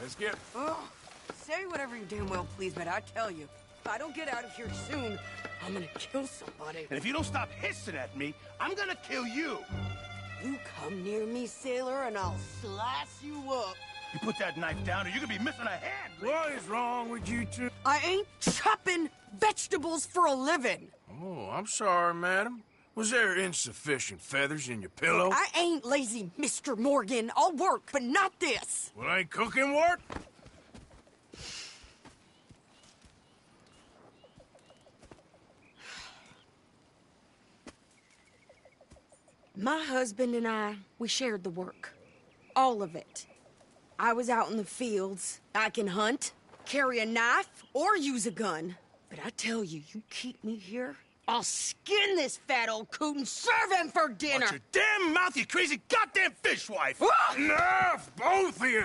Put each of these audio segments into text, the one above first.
Let's get... Oh, say whatever you damn well please, but I tell you, if I don't get out of here soon, I'm gonna kill somebody. And if you don't stop hissing at me, I'm gonna kill you. You come near me, sailor, and I'll slice you up. You put that knife down or you're gonna be missing a hand. What is wrong with you two? I ain't chopping vegetables for a living. Oh, I'm sorry, madam. Was there insufficient feathers in your pillow? I ain't lazy, Mr. Morgan. I'll work, but not this. Well, ain't cooking work? My husband and I, we shared the work. All of it. I was out in the fields. I can hunt, carry a knife, or use a gun. But I tell you, you keep me here, I'll skin this fat old coot and serve him for dinner. Watch your damn mouth, you crazy goddamn fishwife! Enough, both of you!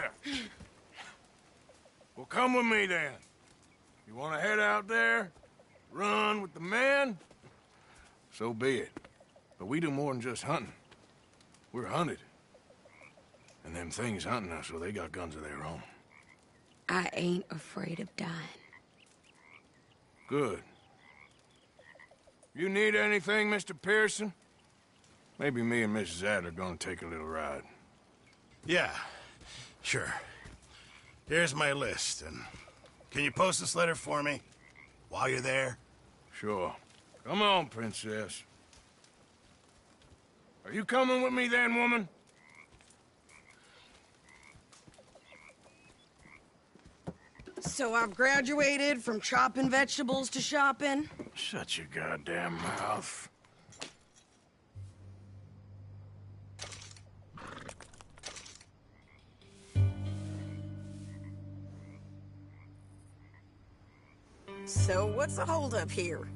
Well, come with me, then. You want to head out there, run with the men? So be it. But we do more than just hunting. We're hunted. And them things hunting us, so they got guns of their own. I ain't afraid of dying. Good. You need anything, Mr. Pearson? Maybe me and Mrs. Adler are gonna take a little ride. Yeah, sure. Here's my list, and can you post this letter for me while you're there? Sure. Come on, Princess. Are you coming with me then, woman? So I've graduated from chopping vegetables to shopping? Shut your goddamn mouth. So what's the holdup here?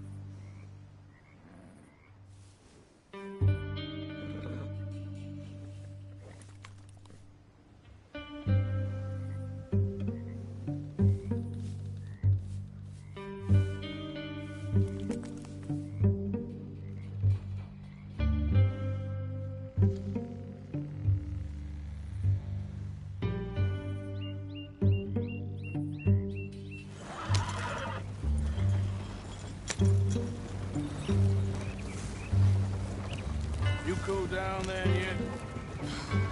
You cool down there yet?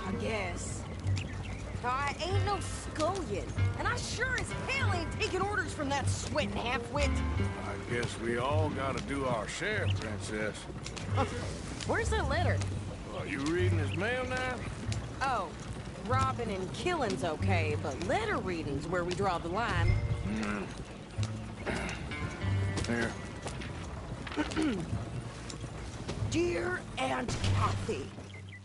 I guess. I ain't no scullion, and I sure as hell ain't taking orders from that sweating half-wit. I guess we all gotta do our share, Princess. Where's that letter? Are you reading his mail now? Oh, robbing and killing's okay, but letter reading's where we draw the line. Here. Dear Aunt Kathy,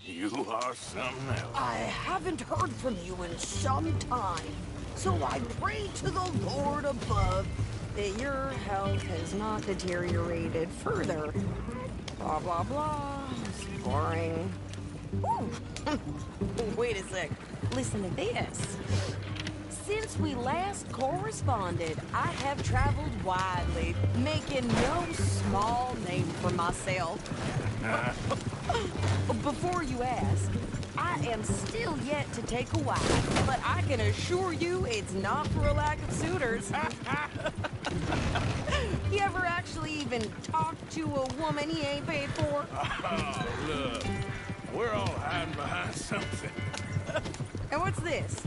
You are something else. I haven't heard from you in some time, so I pray to the Lord above that your health has not deteriorated further. Blah, blah, blah. It's boring. Ooh. Wait a sec. Listen to this. Since we last corresponded, I have traveled widely, making no small name for myself. Before you ask, I am still yet to take a wife, but I can assure you it's not for a lack of suitors. You ever actually even talked to a woman he ain't paid for? Oh, look. We're all hiding behind something. And what's this?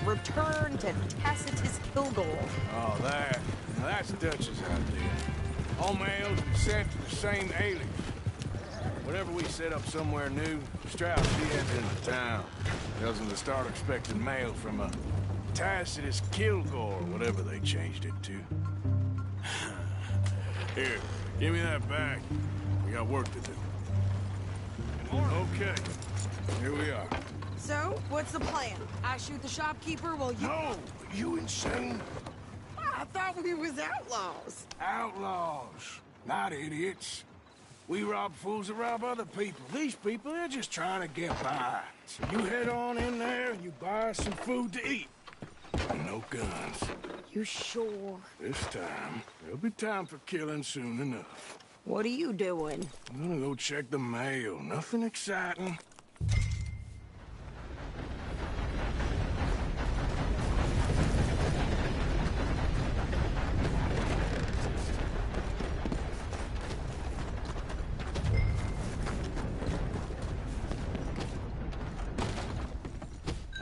Return to Tacitus Kilgore. Oh, that's Dutch's idea. All mails be sent to the same alias. Whenever we set up somewhere new, Strauss, he heads into town. Tells them to start expecting mail from a Tacitus Kilgore, whatever they changed it to. Here, give me that bag. We got work to do. Okay, here we are. So, what's the plan? I shoot the shopkeeper while you... No, you insane? I thought we was outlaws. Outlaws, not idiots. We rob fools that rob other people. These people, they're just trying to get by. So you head on in there and you buy some food to eat. And no guns. You sure? This time, there'll be time for killing soon enough. What are you doing? I'm gonna go check the mail. Nothing exciting.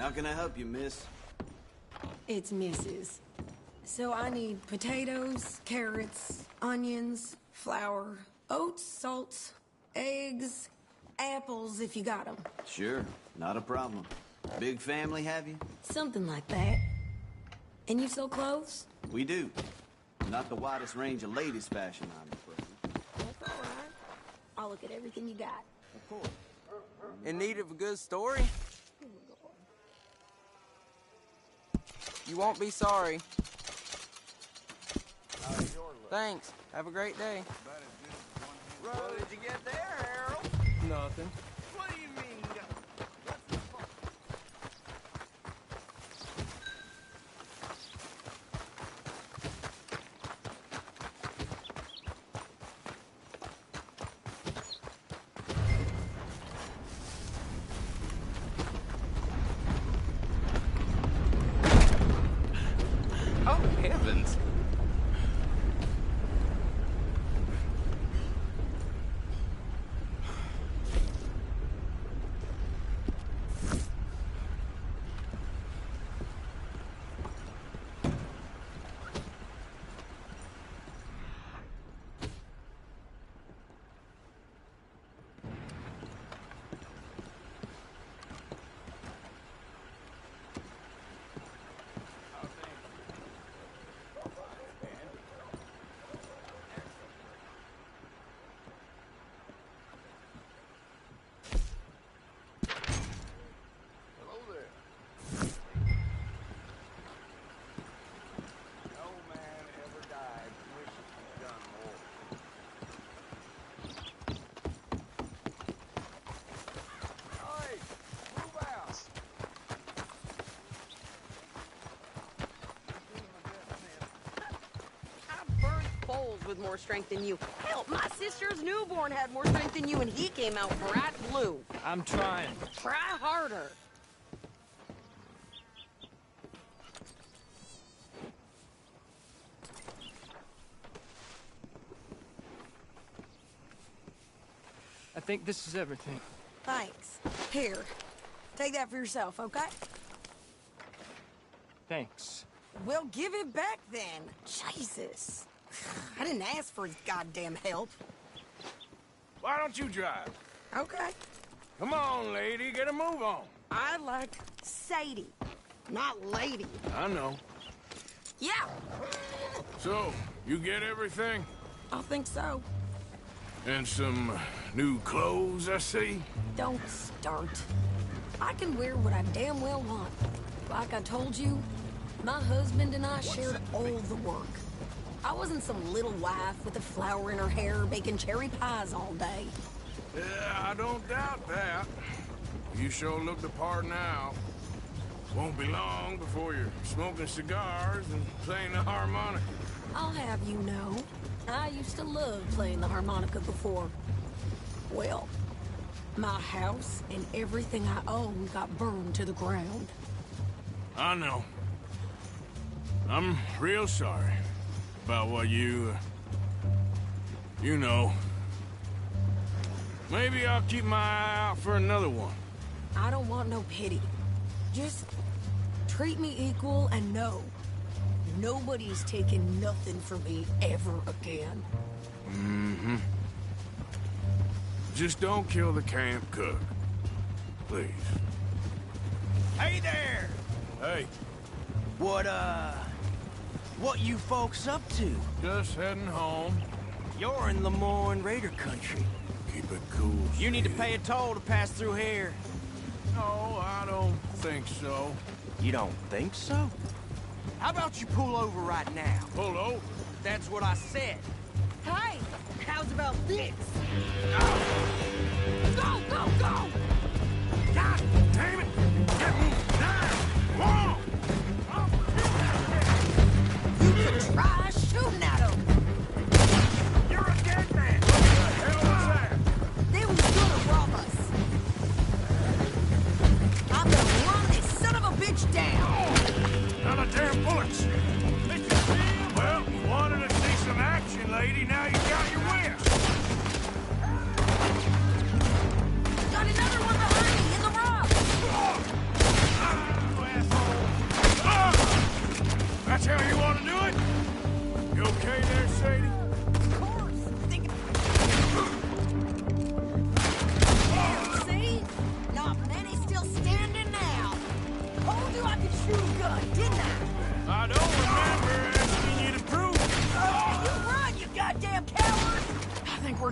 How can I help you, miss? It's Mrs. So I need potatoes, carrots, onions, flour, oats, salt, eggs, apples if you got them. Sure, not a problem. Big family, have you? Something like that. And you sew clothes? We do. Not the widest range of ladies' fashion, I'm afraid. That's all right. I'll look at everything you got. Of course. In need of a good story? You won't be sorry. Thanks. Have a great day. What did you get there, Harold? Nothing. What do you mean? Oh, heavens. Hello there. No man ever died wishing he'd done more. Hey, move out. I burned bowls with more strength than you. Hell, my sister's newborn had more strength than you, and he came out bright blue. I'm trying. Try harder. I think this is everything. Thanks. Here, take that for yourself, okay? Thanks. Well, give it back then. Jesus. I didn't ask for his goddamn help. Why don't you drive? Okay. Come on, lady, get a move on. I like Sadie, not lady. I know. Yeah, So, you get everything? I think so. And some new clothes, I see? Don't start. I can wear what I damn well want. Like I told you, my husband and I shared all the work. I wasn't some little wife with a flower in her hair baking cherry pies all day. Yeah, I don't doubt that. You sure look the part now. Won't be long before you're smoking cigars and playing the harmonica. I'll have you know, I used to love playing the harmonica before. Well, my house and everything I own got burned to the ground. I know. I'm real sorry about what you know. Maybe I'll keep my eye out for another one. I don't want no pity. Just treat me equal and know nobody's taking nothing from me ever again. Mm-hmm. Just don't kill the camp cook. Please. Hey there! Hey, What you folks up to? just heading home. You're in Lemoyne Raider country. Keep it cool. You need to Steve. pay a toll to pass through here. No, I don't think so. You don't think so? How about you pull over right now? Pull over. That's what I said. Hey, how's about this? Go, go, go! God damn it! Get me down! Whoa! You could try shooting at him. You're a dead man! What the hell was that? They was gonna rob us. I'm gonna run this son of a bitch down. Now the damn bullets! Well, you wanted to see some action, lady. Now you got your wish.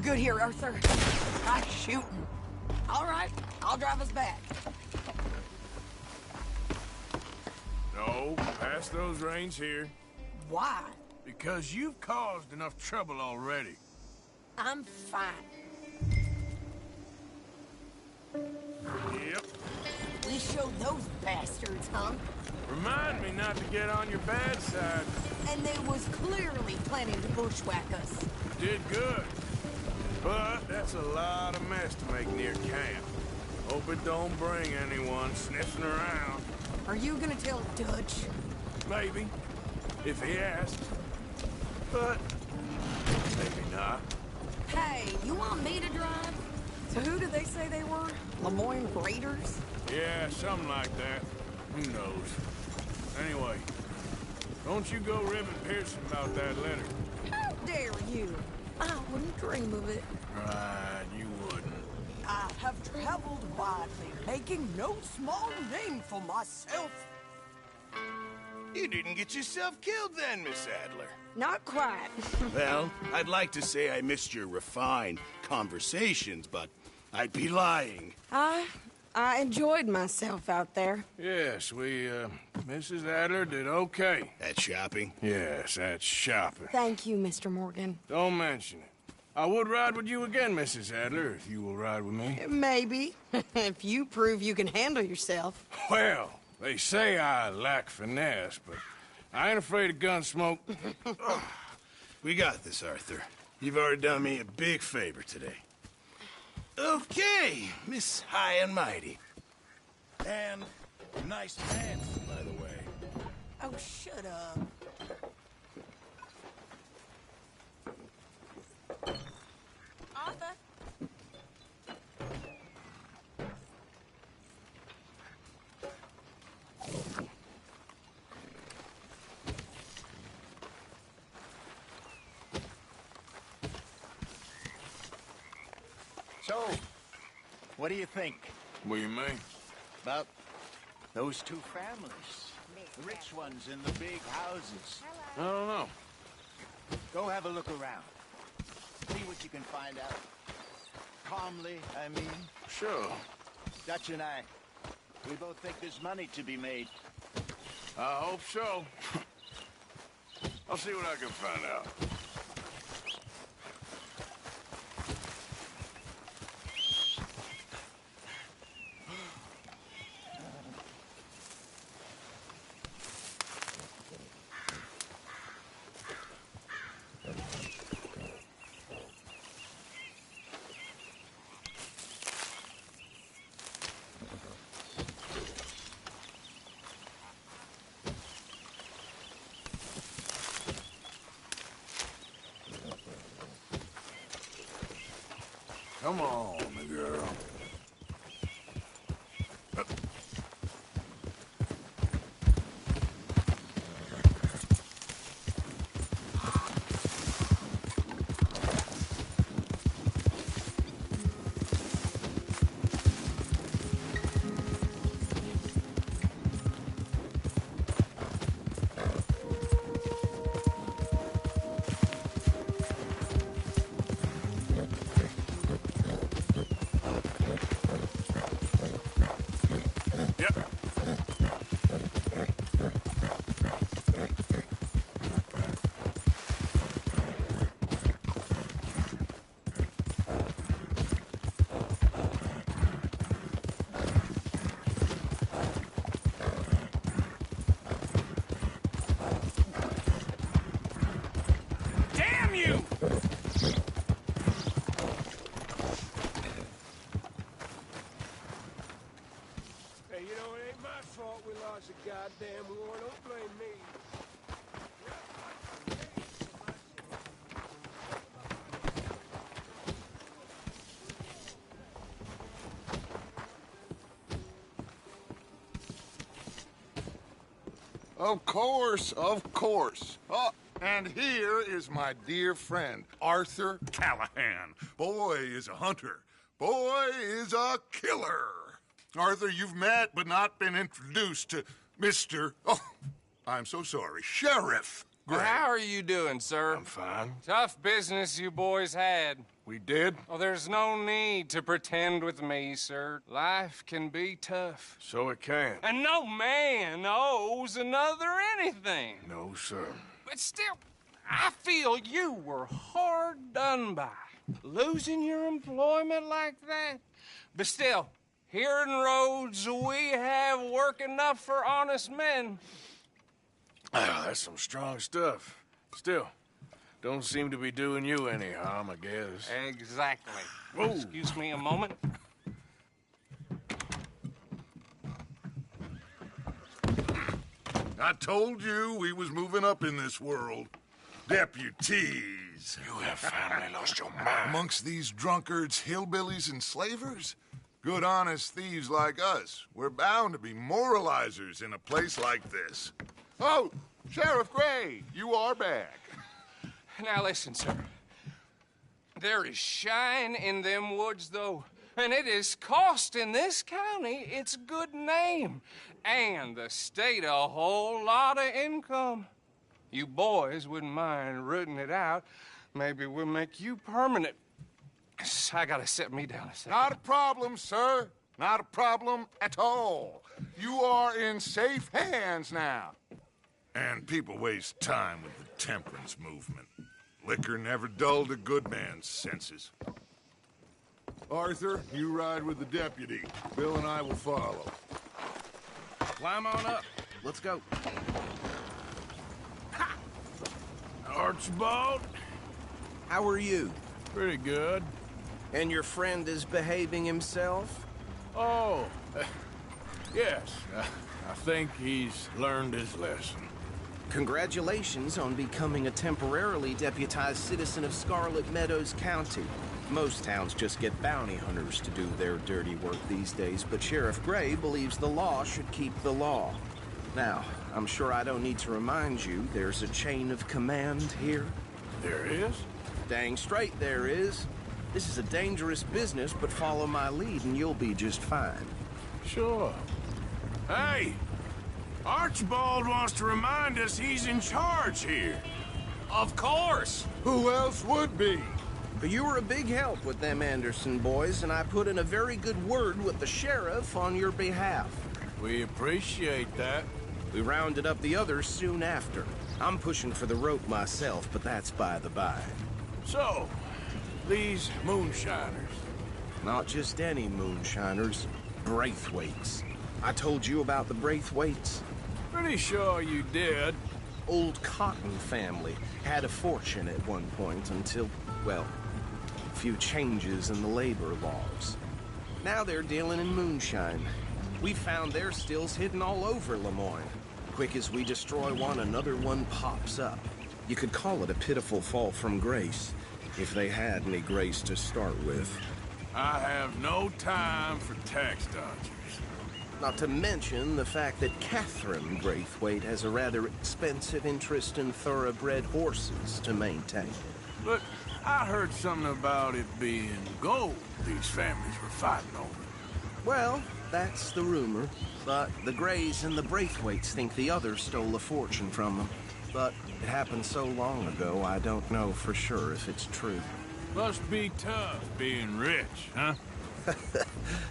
good here, Arthur. I'm shooting. All right, I'll drive us back. No, pass those reins here. Why? Because you've caused enough trouble already. I'm fine. Yep. We showed those bastards, huh? Remind me not to get on your bad side. And they was clearly planning to bushwhack us. You did good. But that's a lot of mess to make near camp. Hope it don't bring anyone sniffing around. Are you gonna tell Dutch? Maybe, if he asks. But maybe not. Hey, you want me to drive? So who did they say they were? Lemoyne Raiders? Yeah, something like that. Who knows? Anyway, don't you go ribbing Pearson about that letter. How dare you? I wouldn't dream of it. Right, you wouldn't. I have traveled widely, making no small name for myself. You didn't get yourself killed then, Miss Adler. Not quite. Well, I'd like to say I missed your refined conversations, but I'd be lying. I enjoyed myself out there. Yes, Mrs. Adler did okay. At shopping? Yes, that's shopping. Thank you, Mr. Morgan. Don't mention it. I would ride with you again, Mrs. Adler, if you will ride with me. Maybe. If you prove you can handle yourself. Well, they say I lack finesse, but I ain't afraid of gun smoke. We got this, Arthur. You've already done me a big favor today. Okay, Miss High and Mighty. And nice pants, by the way. Oh, shut up. Arthur? So, what do you think What do you mean? about those two families? The rich ones in the big houses. I don't know. Go have a look around. See what you can find out. Calmly, I mean. Sure. Dutch and I, we both think there's money to be made. I hope so. I'll see what I can find out. Come on, girl. Goddamn war, don't blame me. Of course, of course. Oh, and here is my dear friend, Arthur Callahan. Boy is a hunter. Boy is a killer. Arthur, you've met but not been introduced to Mr. Oh, I'm so sorry, Sheriff Gray. How are you doing, sir? I'm fine. Tough business you boys had. We did? Oh, there's no need to pretend with me, sir. Life can be tough. So it can. And no man owes another anything. No, sir. But still, I feel you were hard done by. Losing your employment like that. But still, here in Rhodes, we have work enough for honest men. That's some strong stuff. Still, don't seem to be doing you any harm, I guess. Exactly. Whoa. Excuse me a moment. I told you we was moving up in this world. Deputies. You have finally lost your mind. Amongst these drunkards, hillbillies, and slavers? Good honest thieves like us. We're bound to be moralizers in a place like this. Oh, Sheriff Gray, you are back. Now listen, sir. There is shine in them woods, though. And it is costing this county its good name. And the state a whole lot of income. You boys wouldn't mind rooting it out. Maybe we'll make you permanent. I gotta set me down a second. Not a problem, sir. Not a problem at all. You are in safe hands now. And people waste time with the temperance movement. Liquor never dulled a good man's senses. Arthur, you ride with the deputy. Bill and I will follow. Climb on up. Let's go. Archibald? How are you? Pretty good. And your friend is behaving himself? Oh, yes. I think he's learned his lesson. Congratulations on becoming a temporarily deputized citizen of Scarlet Meadows County. Most towns just get bounty hunters to do their dirty work these days, but Sheriff Gray believes the law should keep the law. Now, I'm sure I don't need to remind you there's a chain of command here. There is? Dang straight there is. This is a dangerous business, but follow my lead and you'll be just fine. Sure. Hey! Archibald wants to remind us he's in charge here. Of course. Who else would be? But you were a big help with them Anderson boys, and I put in a very good word with the sheriff on your behalf. We appreciate that. We rounded up the others soon after. I'm pushing for the rope myself, but that's by the by. So, these moonshiners. Not just any moonshiners, Braithwaites. I told you about the Braithwaites? Pretty sure you did. Old Cotton family had a fortune at one point until, well, a few changes in the labor laws. Now they're dealing in moonshine. We found their stills hidden all over Lemoyne. Quick as we destroy one, another one pops up. You could call it a pitiful fall from grace, if they had any grace to start with. I have no time for tax dodgers. Not to mention the fact that Catherine Braithwaite has a rather expensive interest in thoroughbred horses to maintain. But I heard something about it being gold these families were fighting over. Well, that's the rumor. But the Grays and the Braithwaites think the others stole a fortune from them. But it happened so long ago, I don't know for sure if it's true. Must be tough being rich, huh?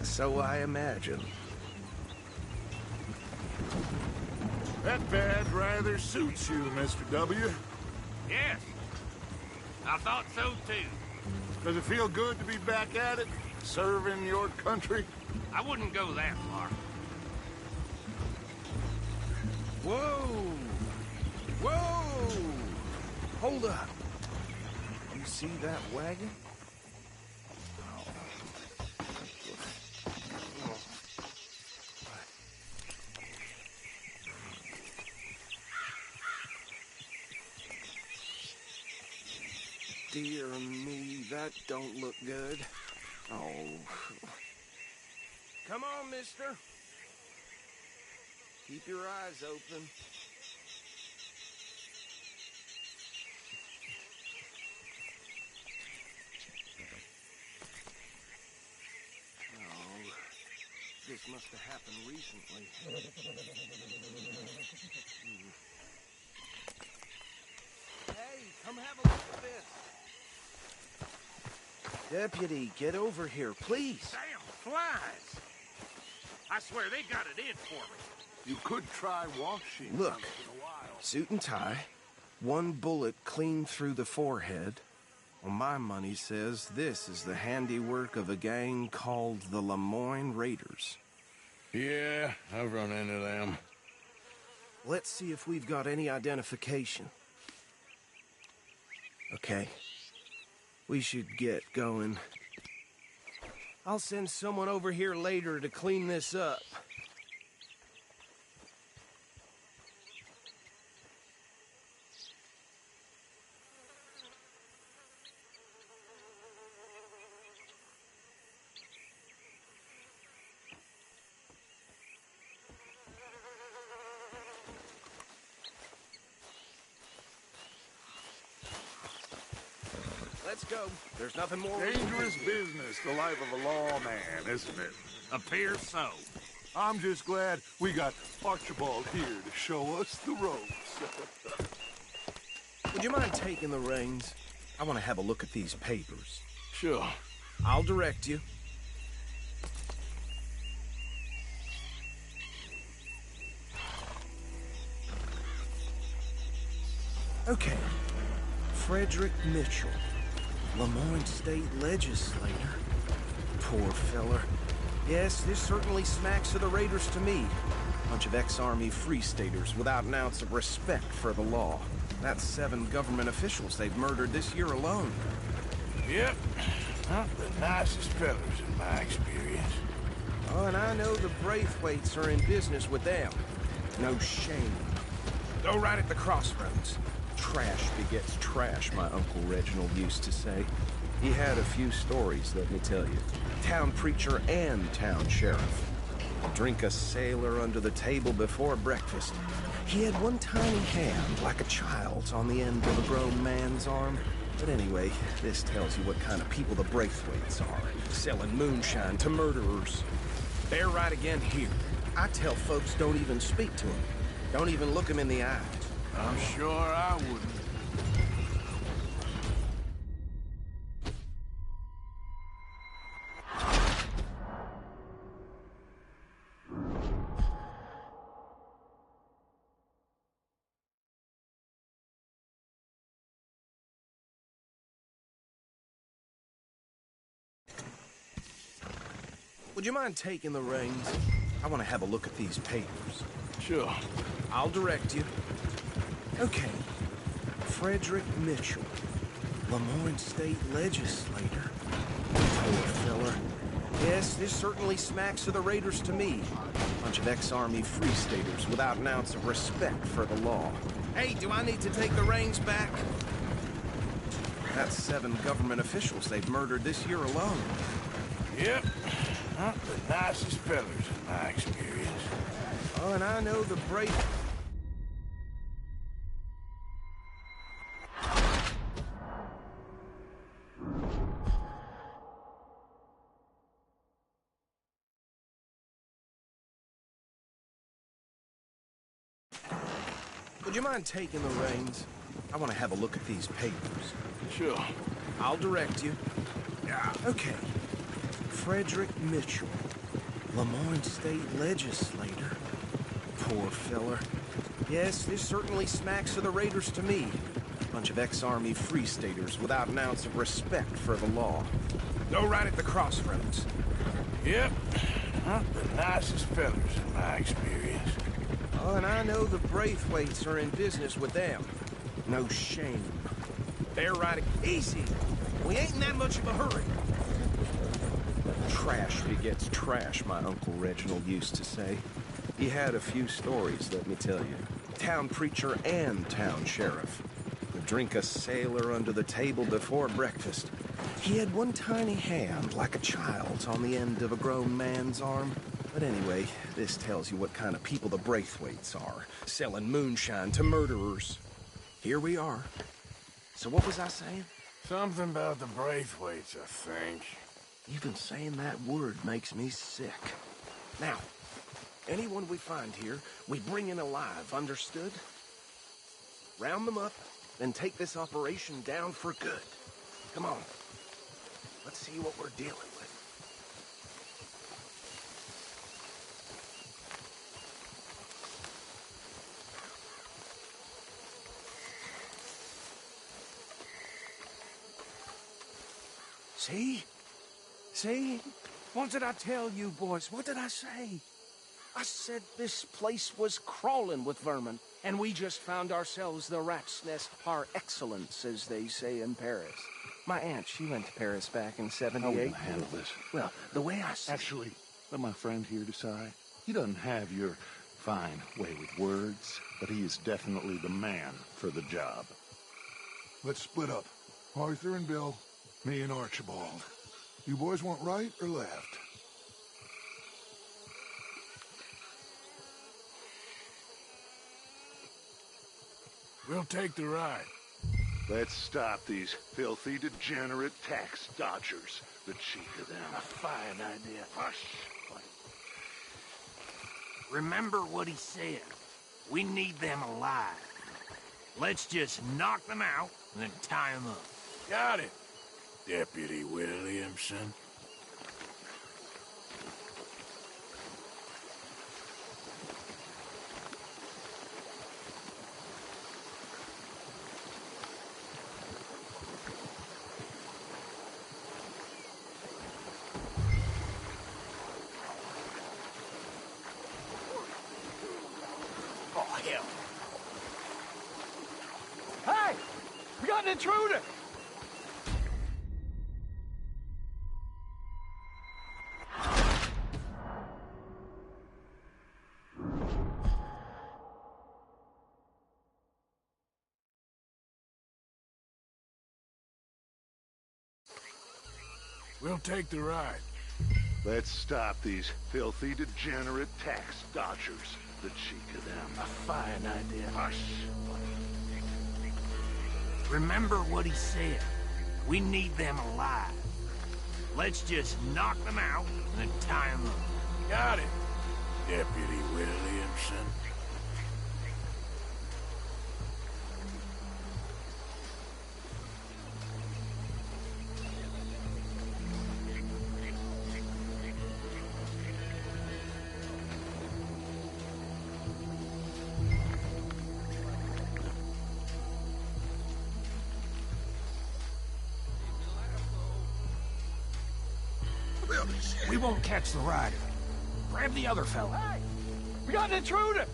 So I imagine. That badge rather suits you, Mr. W. Yes. I thought so, too. Does it feel good to be back at it, serving your country? I wouldn't go that far. Whoa! Whoa! Hold up. You see that wagon? Dear me, that don't look good. Oh. Come on, mister. Keep your eyes open. Oh, this must have happened recently. Hey, come have a look at this. Deputy, get over here, please. Damn flies! I swear they got it in for me. You could try washing. Look, suit and tie, one bullet clean through the forehead. Well, my money says this is the handiwork of a gang called the Lemoyne Raiders. Yeah, I've run into them. Let's see if we've got any identification. Okay. We should get going. I'll send someone over here later to clean this up. Let's go. There's nothing more. Dangerous business, the life of a lawman, isn't it? Appears so. I'm just glad we got Archibald here to show us the ropes. Would you mind taking the reins? I want to have a look at these papers. Sure. I'll direct you. Okay. Frederick Mitchell, Lemoyne State Legislator. Poor feller. Yes, this certainly smacks of the Raiders to me. Bunch of ex-Army Free Staters without an ounce of respect for the law. That's 7 government officials they've murdered this year alone. Yep. Not the nicest fellas in my experience. Oh, and I know the Braithwaites are in business with them. No shame. Go right at the crossroads. Trash begets trash, my Uncle Reginald used to say. He had a few stories, let me tell you. Town preacher and town sheriff. Drink a sailor under the table before breakfast. He had one tiny hand, like a child's, on the end of a grown man's arm. But anyway, this tells you what kind of people the Braithwaites are. Selling moonshine to murderers. They're right again here. I tell folks don't even speak to them. Don't even look them in the eyes. I'm sure I wouldn't. Would you mind taking the reins? I want to have a look at these papers. Sure. I'll direct you. Okay. Frederick Mitchell, Lemoyne State Legislator. Poor feller. Yes, this certainly smacks of the Raiders to me. Bunch of ex-Army Free Staters without an ounce of respect for the law. Hey, do I need to take the reins back? That's 7 government officials they've murdered this year alone. Yep. Not the nicest fellas in my experience. Oh, and I know the brave... Would you mind taking the reins? I want to have a look at these papers. Sure. I'll direct you. Yeah. Okay. Frederick Mitchell, Lemoyne State Legislator. Poor feller. Yes, this certainly smacks of the Raiders to me. Bunch of ex-Army Free Staters without an ounce of respect for the law. Go right at the crossroads. Yep. Not the nicest fellas in my experience. Oh, and I know the Braithwaites are in business with them. No shame. They're right... Easy! We ain't in that much of a hurry. Trash begets trash, my Uncle Reginald used to say. He had a few stories, let me tell you. Town preacher and town sheriff. Would drink a sailor under the table before breakfast. He had one tiny hand, like a child's, on the end of a grown man's arm. But anyway, this tells you what kind of people the Braithwaites are. Selling moonshine to murderers. Here we are. So what was I saying? Something about the Braithwaites, I think. Even saying that word makes me sick. Now, anyone we find here, we bring in alive, understood? Round them up, then take this operation down for good. Come on. Let's see what we're dealing with. See? See? What did I tell you, boys? What did I say? I said this place was crawling with vermin, and we just found ourselves the rat's nest par excellence, as they say in Paris. My aunt, she went to Paris back in '78. How are we gonna handle this? Well, the way I see... Actually, let my friend here decide. He doesn't have your fine way with words, but he is definitely the man for the job. Let's split up. Arthur and Bill, me and Archibald. You boys want right or left? We'll take the ride. Let's stop these filthy, degenerate tax dodgers. The cheek of them. A fine idea. Hush. Remember what he said. We need them alive. Let's just knock them out and then tie them up. Got it, Deputy Williamson. Hey! We got an intruder! We'll take the ride. Let's stop these filthy, degenerate tax dodgers. The cheek of them. A fine idea. Hush. Remember what he said. We need them alive. Let's just knock them out and then tie them up. Got it, Deputy Williamson. We won't catch the rider. Grab the other fella. Hey! We got an intruder!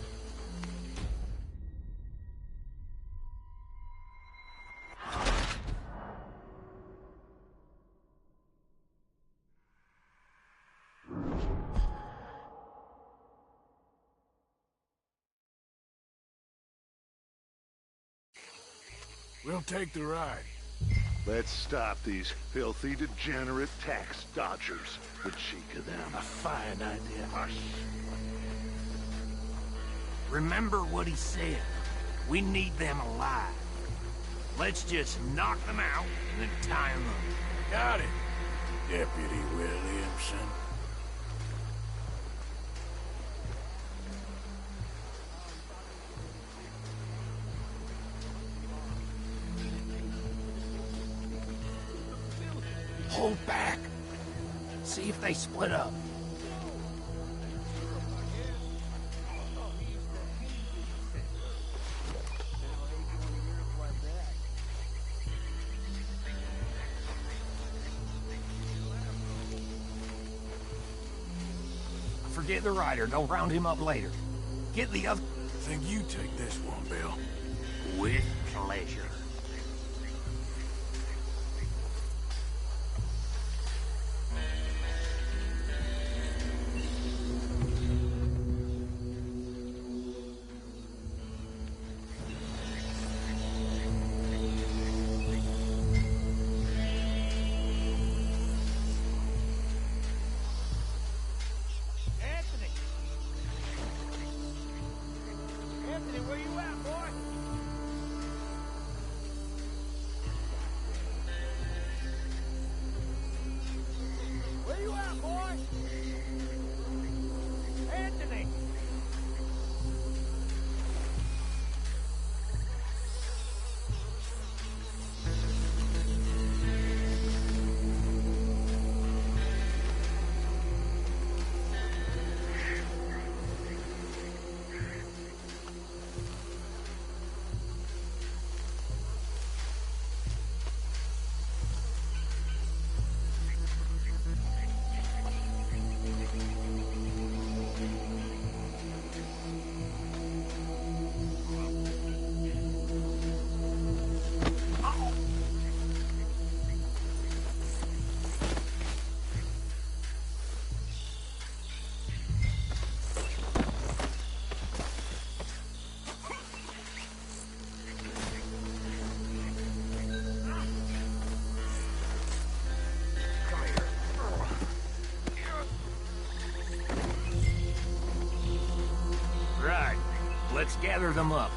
We'll take the ride. Let's stop these filthy, degenerate tax dodgers. The cheek of them. A fine idea. Hush. Remember what he said. We need them alive. Let's just knock them out and then tie them up. Got it, Deputy Williamson. Hold back. See if they split up. Forget the rider. Don't round him up later. Get the other... Think you take this one, Bill. With pleasure. let's gather them up.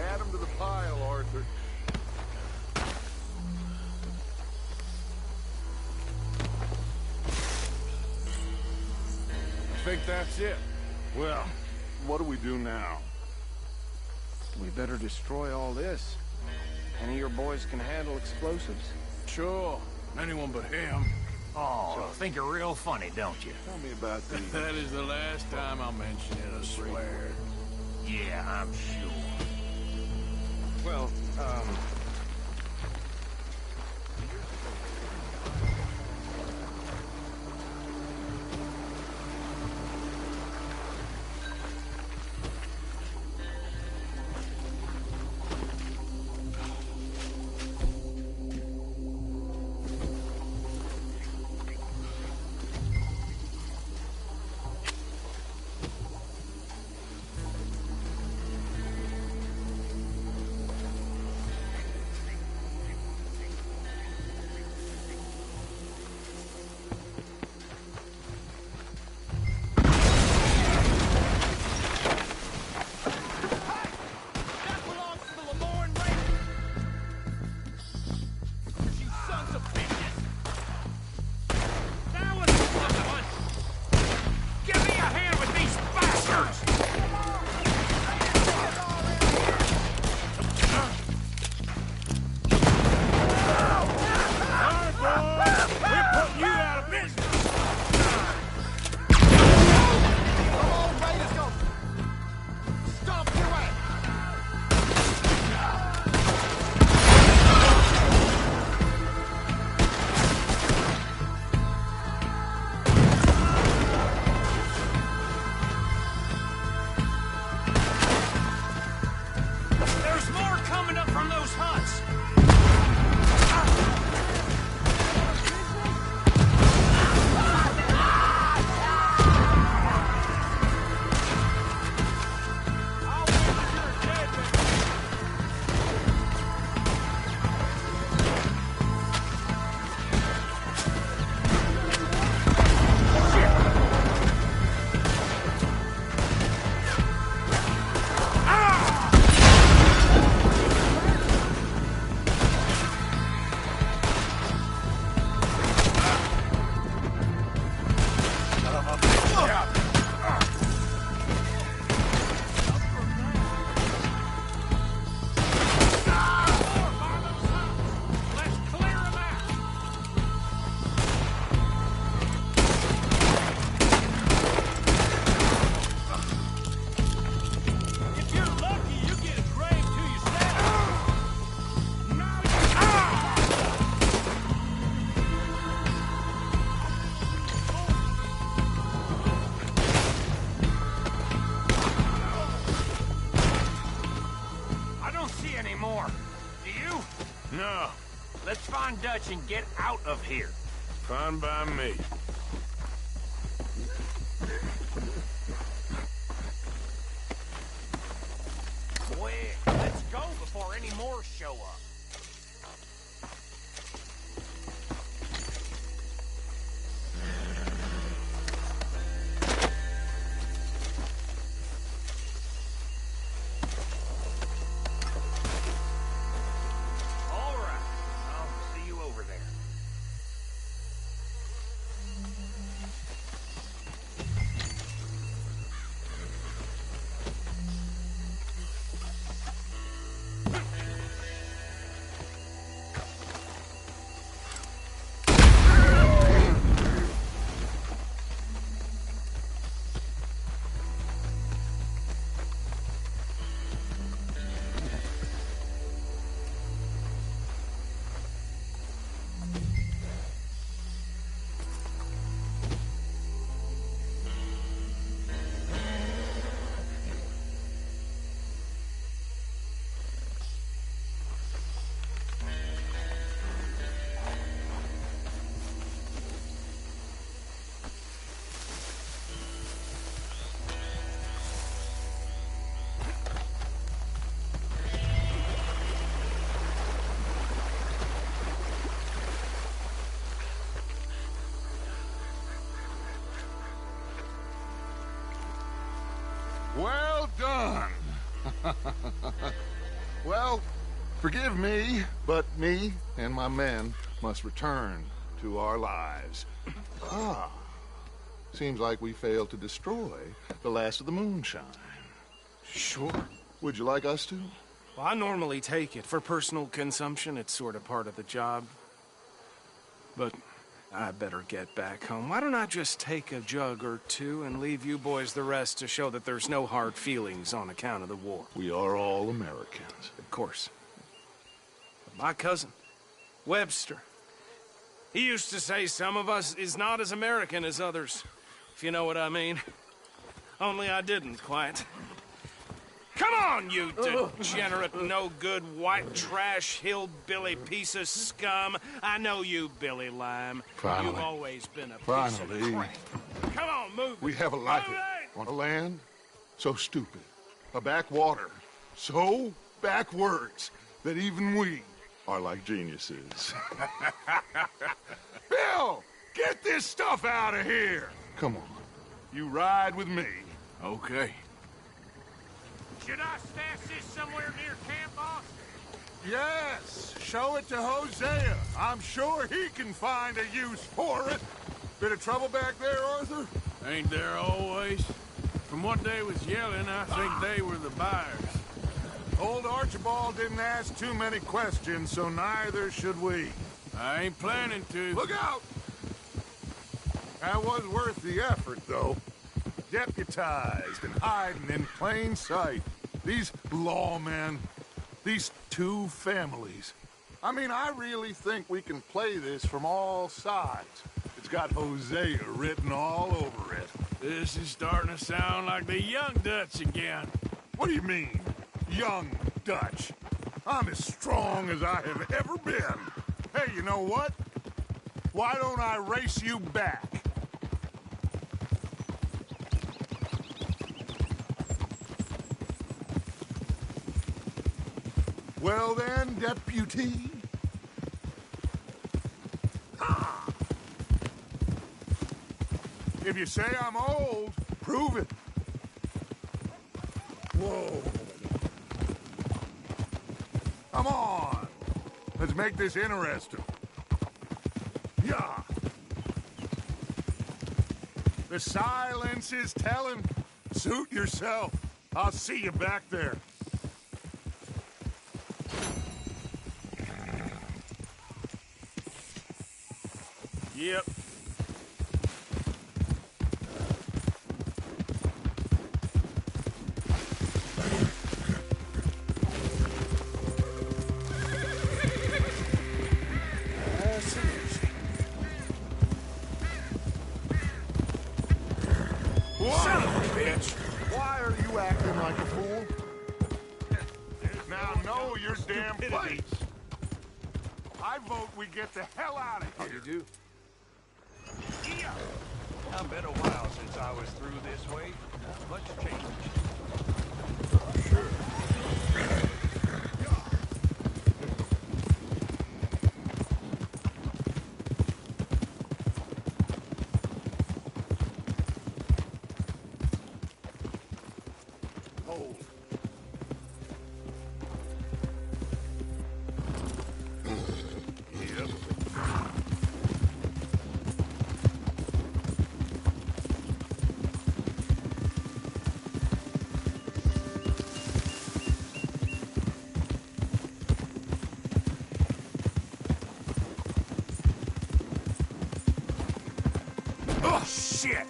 Add them to the pile, Arthur. I think that's it. Well, what do we do now? We better destroy all this. Any of your boys can handle explosives? Sure. Anyone but him. Oh, think you're real funny, don't you? Tell me about the... That is the last time I'll mention it, I swear. Yeah, I'm sure. Well, No. Let's find Dutch and get out of here. Fine by me. Quick, let's go before any more show up. Well done. Well, forgive me, but me and my men must return to our lives. Ah, seems like we failed to destroy the last of the moonshine. Sure. Would you like us to? Well, I normally take it. For personal consumption, it's sort of part of the job. But I better get back home. Why don't I just take a jug or two and leave you boys the rest to show that there's no hard feelings on account of the war? We are all Americans. Of course. But my cousin, Webster, he used to say some of us is not as American as others, if you know what I mean. Only I didn't quite. Come on, you degenerate, no-good, white trash, hillbilly piece of scum. I know you, Billy Lime. Finally. You've always been a piece of crap. Come on, move it. We have a life on a land so stupid, a backwater so backwards that even we are like geniuses. Bill, get this stuff out of here. Come on, you ride with me. Okay. Should I stash this somewhere near camp, boss? Yes, show it to Hosea. I'm sure he can find a use for it. Bit of trouble back there, Arthur? Ain't there always? From what they was yelling, I think they were the buyers. Old Archibald didn't ask too many questions, so neither should we. I ain't planning to. Look out! That was worth the effort, though. Deputized and hiding in plain sight. These lawmen, these two families. I mean, I really think we can play this from all sides. It's got Hosea written all over it. This is starting to sound like the Young Dutch again. What do you mean, Young Dutch? I'm as strong as I have ever been. Hey, you know what? Why don't I race you back? Well then, deputy. If you say I'm old, prove it. Whoa. Come on. Let's make this interesting. Yeah. The silence is telling. Suit yourself. I'll see you back there. Yep. Son of a bitch! Why are you acting like a fool? Now know your damn place. I vote we get the hell out of here. How do you do? Yeah. It's been a while since I was through this way. Much change. Hold. Yep. Oh, shit!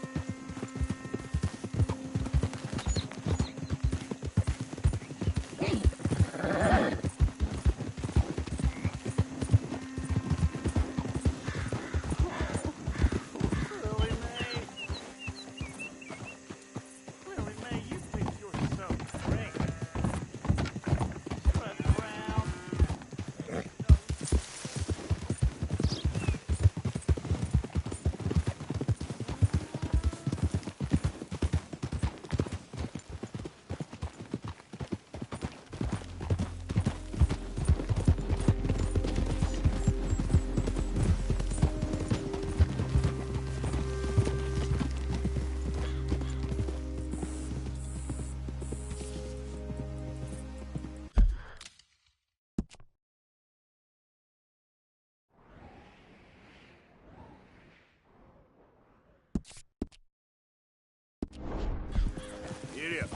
Giddy up.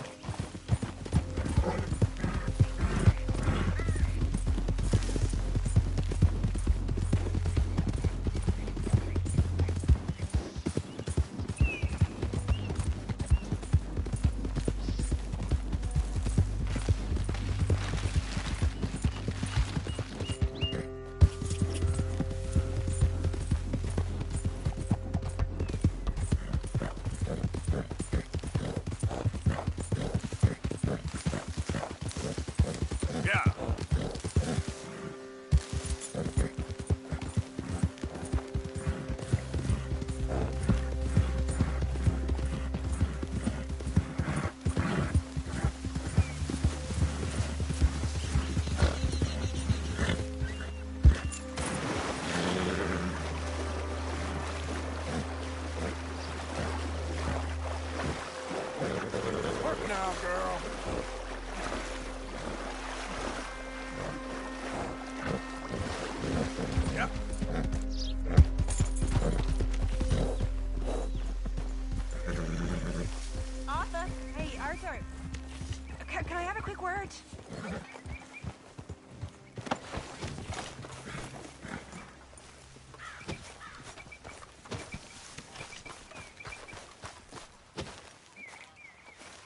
Now, girl. Yep. Arthur. Hey, Arthur. Can I have a quick word?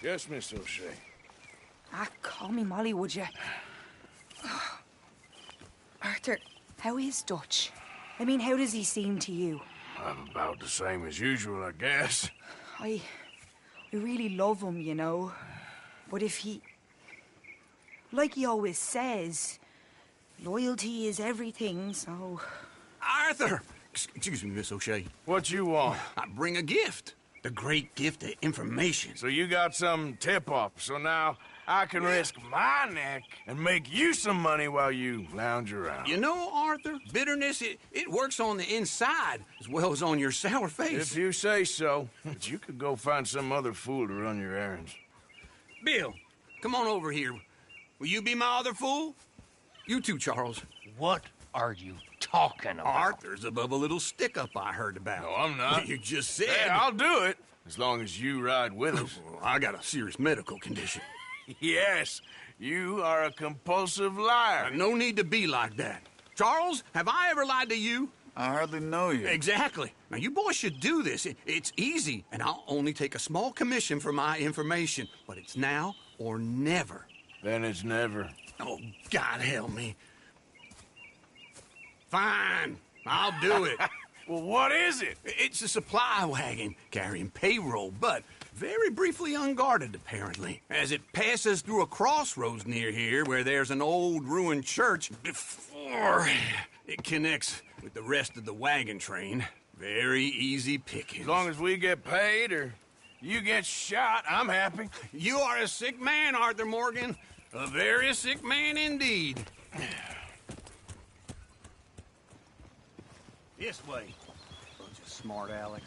Yes, Miss O'Shea. Call me Molly, would you? Arthur, how is Dutch? I mean, how does he seem to you? I'm about the same as usual, I guess. I really love him, you know. But if he... Like he always says, loyalty is everything, so... Arthur! Excuse me, Miss O'Shea. What you want? I bring a gift. The great gift of information. So you got some tip-off, so now I can risk my neck and make you some money while you lounge around. You know, Arthur, bitterness, it works on the inside as well as on your sour face. If you say so. But you could go find some other fool to run your errands. Bill, come on over here. Will you be my other fool? You too, Charles. What are you talking about? Arthur's above a little stick-up I heard about. No, I'm not. You just said... Hey, I'll do it, as long as you ride with us. I got a serious medical condition. Yes, you are a compulsive liar. No need to be like that. Charles, have I ever lied to you? I hardly know you. Exactly. Now, you boys should do this. It's easy, and I'll only take a small commission for my information. But it's now or never. Then it's never. Oh, God help me. Fine, I'll do it. Well, what is it? It's a supply wagon carrying payroll, but very briefly unguarded, apparently. As it passes through a crossroads near here where there's an old ruined church before it connects with the rest of the wagon train. Very easy pickings. As long as we get paid or you get shot, I'm happy. You are a sick man, Arthur Morgan. A very sick man indeed. This way. Bunch of smart Alex.